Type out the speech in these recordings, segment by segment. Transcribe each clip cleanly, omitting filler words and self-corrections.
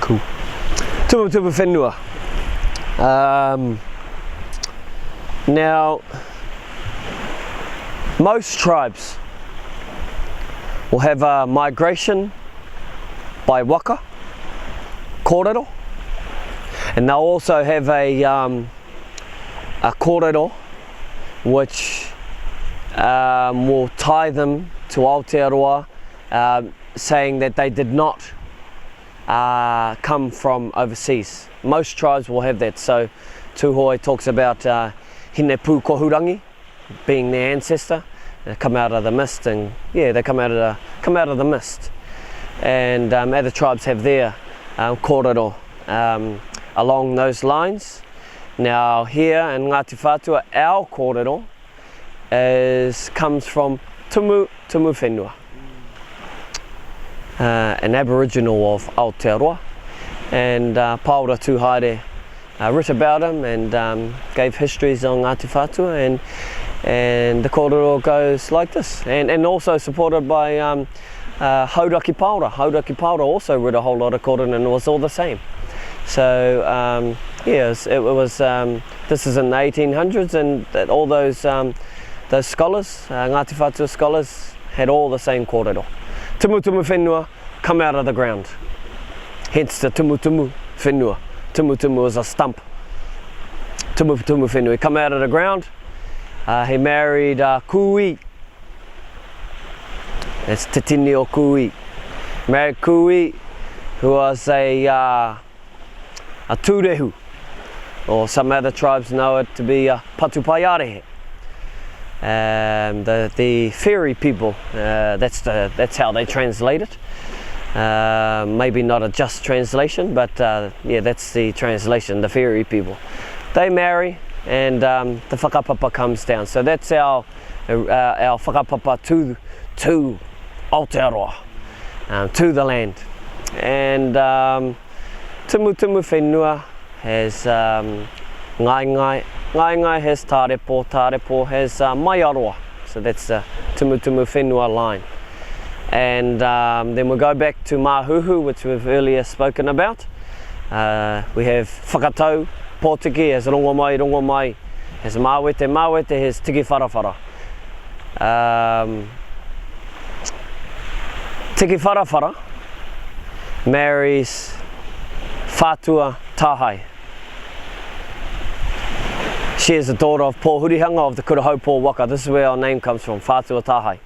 Cool. Tumutumu Whenua. Now, most tribes will have a migration by waka, Korero, and they'll also have a Korero which will tie them to Aotearoa, saying that they did not come from overseas. Most tribes will have that. So Tuhoi talks about Hinepu Kohurangi being their ancestor. They come out of the mist, and yeah, they come out of the mist. And other tribes have their Korero along those lines. Now here in Ngāti Whātua, our Korero comes from Tumutumu Whenua, an Aboriginal of Aotearoa, and Paora Tūhaere writ about him and gave histories on Ngāti Whātua, and the Korero goes like this, and also supported by Hauraki Paora. Hauraki Paora also wrote a whole lot of Korero, and it was all the same. So yes, it was. This is in the 1800s, and that all those scholars, Ngāti Whātua scholars, had all the same Korero. Tumutumu Whenua, come out of the ground. Hence the Tumutumu Whenua. Tumutumu is a stump. Tumutumu Whenua, come out of the ground. He married Kui. That's Te Tini o Kui. Married Kui, who was a tūrehu, or some other tribes know it to be a patupaiarehe. The fairy people, that's how they translate it. Maybe not a just translation, but yeah, that's the translation, the fairy people. They marry, and the whakapapa comes down. So that's our whakapapa to Aotearoa, to the land. And Tumutumu Whenua has ngai ngai has tarepo has maiaroa. So that's the Tumutumu Whenua line. And then we'll go back to Mahuhu, which we've earlier spoken about. We have whakatau, pōtiki, has rongo mai, has mawete, has tiki wharawhara. Tiki wharawhara marries Whātua Tāhai. She is the daughter of Pōhurihanga of the Kura Haupō Waka. This is where our name comes from, Whātua Tāhai.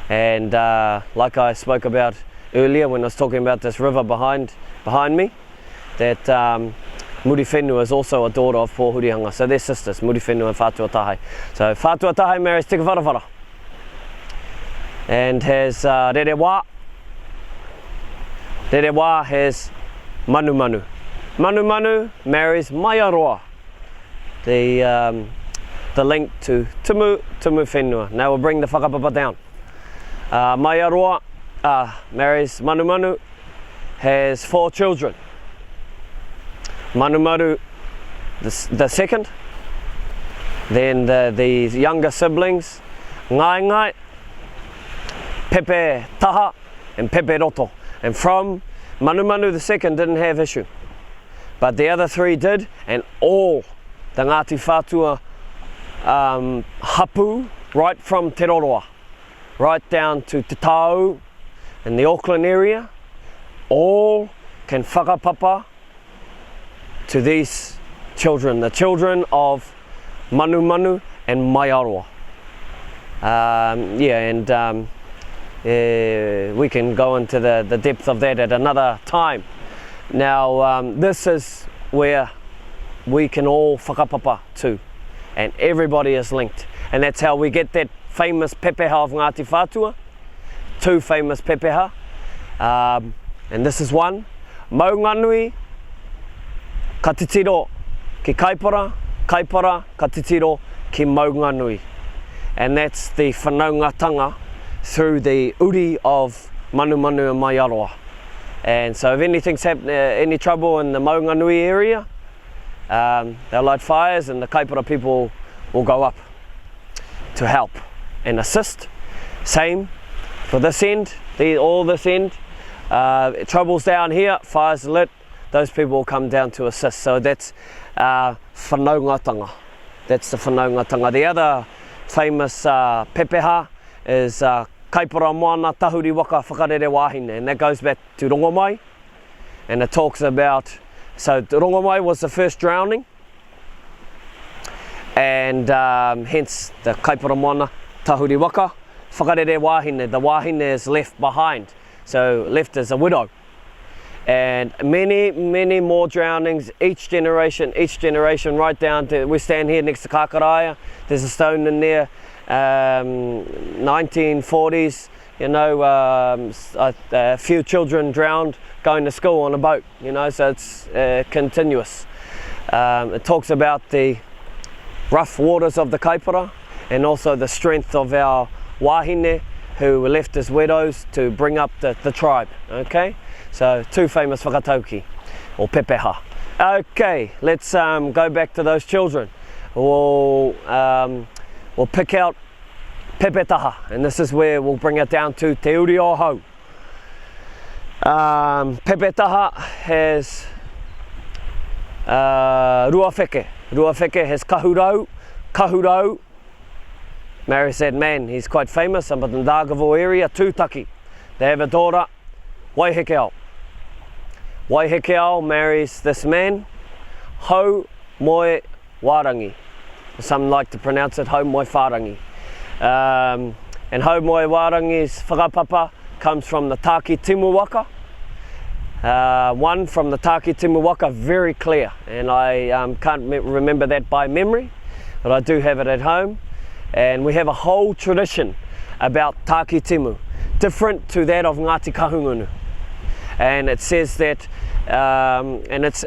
And like I spoke about earlier when I was talking about this river behind me, that Muri Whenua is also a daughter of Pōhurihanga. So they're sisters, Muri Whenua and Whātua Tāhai. So Whātua Tāhai marries Tiki Wharawhara and has Rerewa. Rerewa has Manu Manu. Manu Manu marries Maiaroa, the link to Tumutumu Whenua. Now we'll bring the whakapapa down. Maiaroa marries Manu Manu, has 4 children. Manu Manu the second, then the younger siblings, Ngai Ngai, Pepe Taha, and Pepe Roto. And from Manu Manu the second didn't have issue, but the other 3 did, and all the Ngāti Whātua hapu, right from Te Roroa, right down to Te Tau in the Auckland area, all can whakapapa to these children, the children of Manu Manu and Maiaroa. We can go into the depth of that at another time. Now this is where we can all whakapapa to, and everybody is linked, and that's how we get that famous pepeha of Ngāti Whātua, 2 famous pepeha, and this is one, Maunganui ka titiro ki Kaipara, Kaipara ka titiro ki Maunganui, and that's the whanaungatanga through the uri of Manu Manu and Maiaroa. And so if anything's any trouble in the Maunganui area, they'll light fires, and the Kaipara people will go up to help and assist. Same for this end, all this end, Trouble's down here, fire's lit, those people will come down to assist. So that's whanaungatanga. That's the whanaungatanga. The other famous pepeha is Kaipara moana tahuri waka whakarere wahine, and that goes back to Rongomai, and it talks about, so Rongomai was the first drowning, and hence the Kaipara moana tahuri waka whakarere wahine, the wahine is left behind, so left as a widow. And many more drownings each generation right down to, we stand here next to Kakaraia, there's a stone in there, 1940s, you know, a few children drowned going to school on a boat, you know, so it's continuous. It talks about the rough waters of the Kaipara and also the strength of our wahine who were left as widows to bring up the tribe, okay? So two famous whakatauki, or pepeha. Okay, let's go back to those children. We'll pick out pepetaha, and this is where we'll bring it down to te uri o hau. Pepetaha has ruawheke. Ruawheke has kahurau. Mary said, man, he's quite famous up in the Ngāti area, Tūtaki. They have a daughter, Waihekeo. Waihekeo marries this man, Hau Moe Warangi. Some like to pronounce it Hau Moe Wharangi. And Hau Moe Warangi's whakapapa comes from the Taki Timu Waka. One from the Taki Timu Waka, very clear, and I can't remember that by memory, but I do have it at home. And we have a whole tradition about Taki Timu, different to that of Ngāti Kahungunu. And it says that, and it's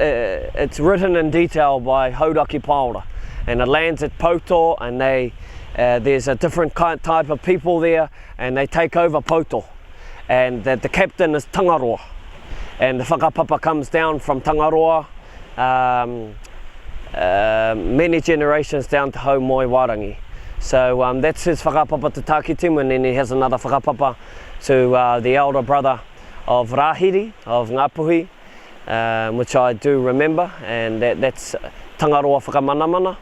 written in detail by Hauraki Paora, and it lands at Poto, and there's a different type of people there, and they take over Poto, and that the captain is Tangaroa, and the whakapapa comes down from Tangaroa, many generations down to Hau Moe Warangi. So that's his whakapapa to Taki Timu, and then he has another whakapapa to the elder brother of Rahiri, of Ngapuhi, which I do remember, and that's Tangaroa Whakamanamana.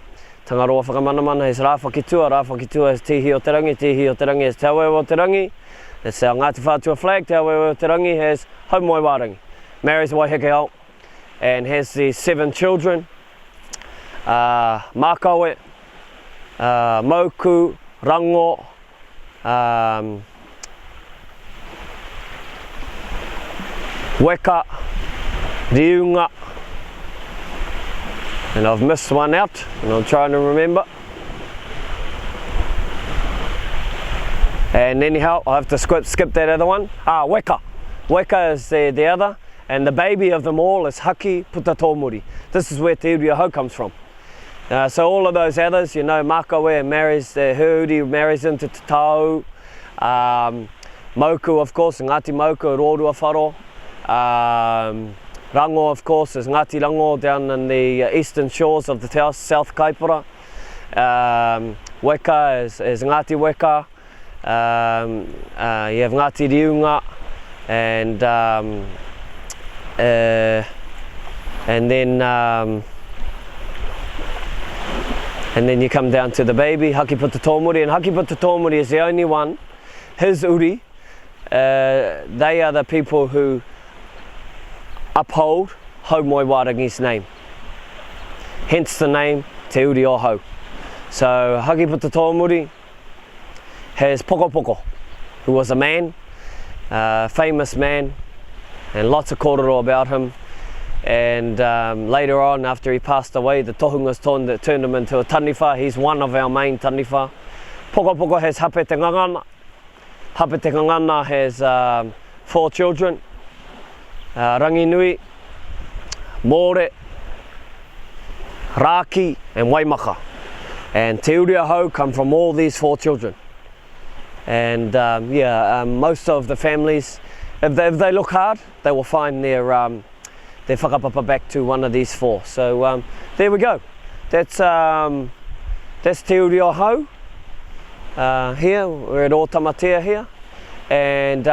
Tangaroa Whakamanamana is Rāwhakitua is Tihi o Te Rangi is Te Awewa o Te Rangi. That's our Ngāti Whātua flag. Te Awewa o Te Rangi has Hau Moe Warangi, marries Waihekeo, and has the 7 children, Mākawe, Moku, Rango, Weka, Riunga, and I've missed one out, and I'm trying to remember. And anyhow, I have to skip that other one. Weka. Weka is the other, and the baby of them all is Haki Putatomuri. This is where Te Uri o Hau comes from. So all of those others, you know, Mākawe marries, her uri marries into Te Tau, Moku, of course, Ngāti Moku, Rōrua Wharo. Rango, of course, is Ngāti Rango down in the eastern shores of the South Kaipara. Weka is Ngāti Weka. You have Ngāti Riunga, and then you come down to the baby, Haki Putatomuri, and Haki Putatomuri is the only one, his uri, they are the people who uphold Hau Moe Warangi's name, hence the name Te Uri o Hau. So Haki Putatomuri has Pokopoko, who was a man, famous man, and lots of korero about him. And later on, after he passed away, the tohungas turned him into a taniwha. He's one of our main taniwha. Pokopoko has Hape Te Ngangana. Hape Te Ngangana has 4 children, Ranginui, More, Raki and Waimaka. And Te Uri o Hau come from all these 4 children. And most of the families, if they look hard, they will find their whakapapa back to one of these 4. So there we go. That's Te Uri o Hau. Here, we're at Otamatea here. And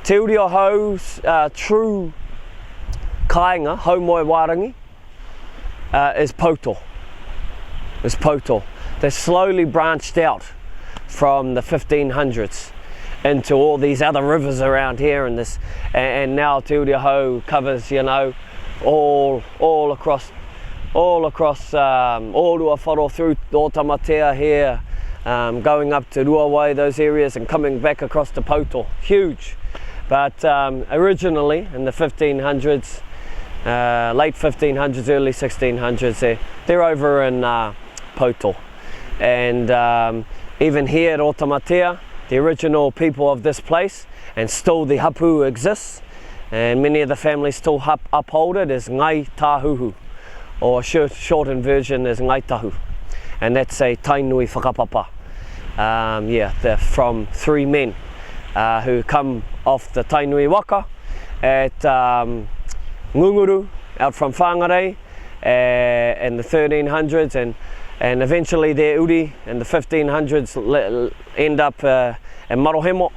Te uri o hau's true kāinga, hau moi wārangi, is Poto. Is Poto. They slowly branched out from the 1500s into all these other rivers around here, and now Te uri o hau covers, you know, all across Ngāti Whātua through Tamatea here, going up to Ruawai, those areas, and coming back across to Poto. Huge. But originally in the 1500s, late 1500s, early 1600s, they're over in Poto. And even here at Tamatea, the original people of this place, and still the hapu exists, and many of the families still uphold it, is Ngai Tahuhu, or shortened version is Ngai Tahu. And that's a tainui whakapapa. They're from three men who come off the tainui waka at Ngunguru, out from Whangarei, in the 1300s, and eventually their uri in the 1500s end up in Marohemo,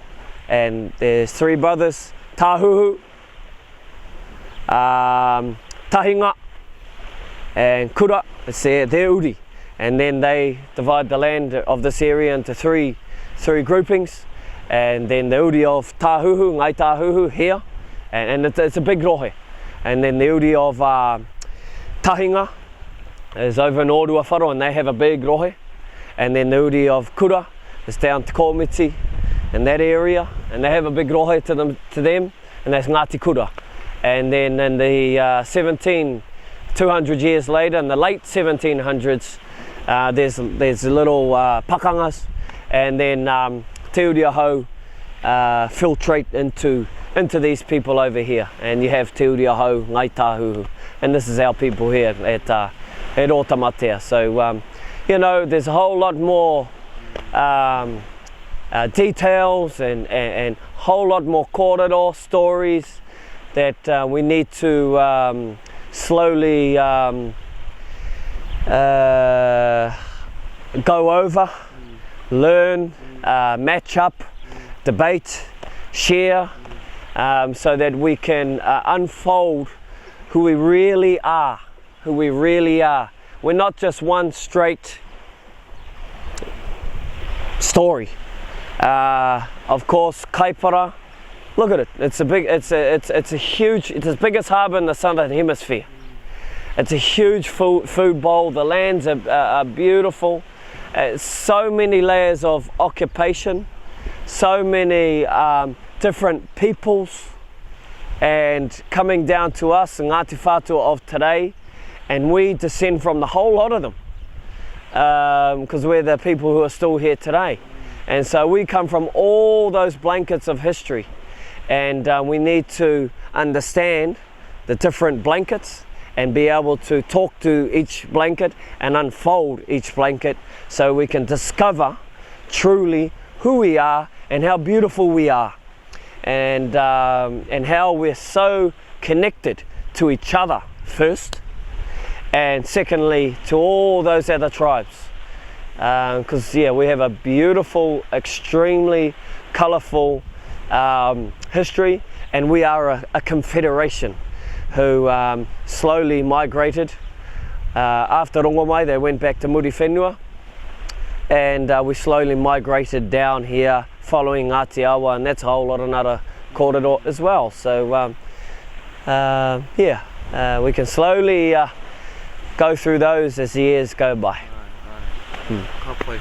and there's three brothers, Tahuhu, Tahinga, and Kura. It's their uri, and then they divide the land of this area into three groupings, and then the uri of Tahuhu, Ngai Tahuhu here, and it's a big rohe, and then the uri of Tahinga is over in Ngāti Whātua, and they have a big rohe, and then the uri of Kura is down to Komiti in that area, and they have a big rohe to them, and that's Ngāti Kura. And then in the 200 years later, in the late 1700s, there's little pakangas, and then Te uri o hau filtrate into these people over here, and you have Te uri o hau, Ngai Tahuhu, and this is our people here at Tamatea. So you know, there's a whole lot more details and whole lot more korero stories that we need to slowly go over, learn, match up, debate, share, so that we can unfold who we really are. We're not just one straight story. Of course, Kaipara, look at it. It's the biggest harbour in the southern hemisphere. It's a huge food bowl. The lands are beautiful. So many layers of occupation, so many different peoples, and coming down to us, Ngāti Whātua of today, and we descend from the whole lot of them, because we're the people who are still here today. And so we come from all those blankets of history, and we need to understand the different blankets and be able to talk to each blanket and unfold each blanket, so we can discover truly who we are and how beautiful we are, and how we're so connected to each other first, and secondly to all those other tribes, because we have a beautiful, extremely colourful history, and we are a confederation who slowly migrated. After Rongomai, they went back to Ngāti Whenua, and we slowly migrated down here following Ngāti Awa, and that's a whole lot of another korero as well. So we can slowly go through those as the years go by. Right.